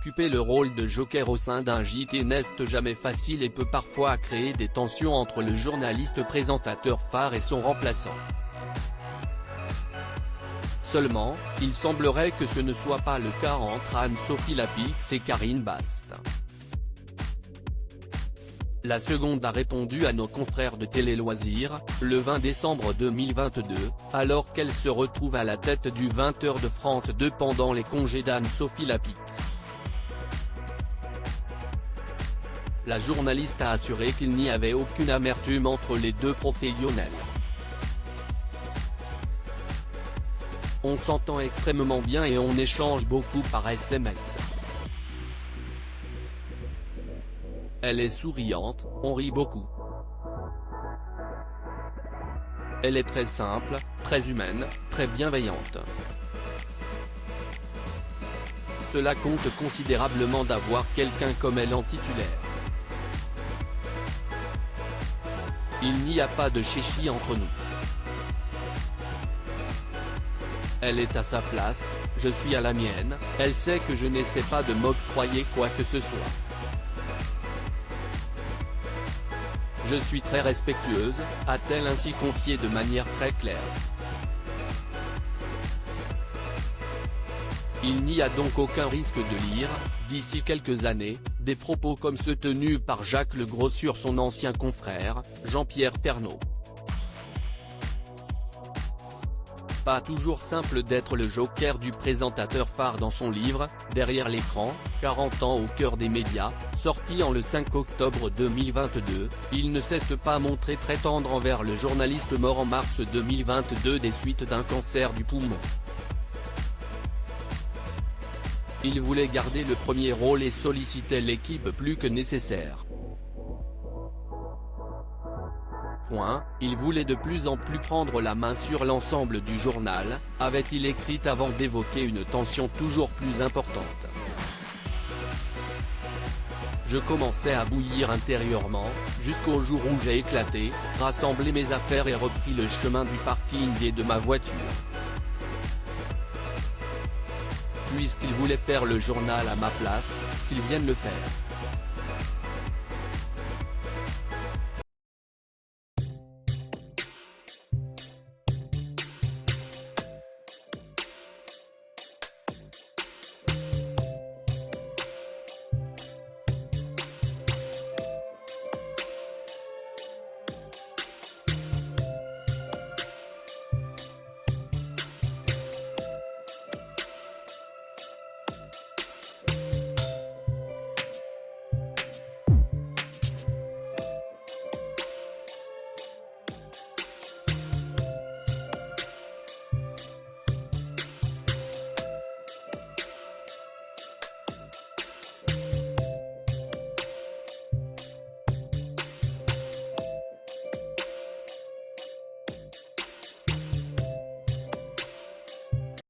Occuper le rôle de joker au sein d'un JT n'est jamais facile et peut parfois créer des tensions entre le journaliste présentateur phare et son remplaçant. Seulement, il semblerait que ce ne soit pas le cas entre Anne-Sophie Lapix et Karine Bast. La seconde a répondu à nos confrères de Télé Loisirs, le 20 décembre 2022, alors qu'elle se retrouve à la tête du 20h de France 2 pendant les congés d'Anne-Sophie Lapix. La journaliste a assuré qu'il n'y avait aucune amertume entre les deux professionnels. On s'entend extrêmement bien et on échange beaucoup par SMS. Elle est souriante, on rit beaucoup. Elle est très simple, très humaine, très bienveillante. Cela compte considérablement d'avoir quelqu'un comme elle en titulaire. Il n'y a pas de chichi entre nous. Elle est à sa place, je suis à la mienne, elle sait que je n'essaie pas de m'octroyer quoi que ce soit. Je suis très respectueuse, a-t-elle ainsi confié de manière très claire. Il n'y a donc aucun risque de lire, d'ici quelques années, des propos comme ceux tenus par Jacques Legros sur son ancien confrère, Jean-Pierre Pernaut. Pas toujours simple d'être le joker du présentateur phare dans son livre, Derrière l'écran, 40 ans au cœur des médias, sorti en le 5 octobre 2022, il ne cesse pas montrer très tendre envers le journaliste mort en mars 2022 des suites d'un cancer du poumon. Il voulait garder le premier rôle et sollicitait l'équipe plus que nécessaire. Il voulait de plus en plus prendre la main sur l'ensemble du journal, avait-il écrit avant d'évoquer une tension toujours plus importante. Je commençais à bouillir intérieurement, jusqu'au jour où j'ai éclaté, rassemblé mes affaires et repris le chemin du parking et de ma voiture. Puisqu'il voulait faire le journal à ma place, qu'il vienne le faire.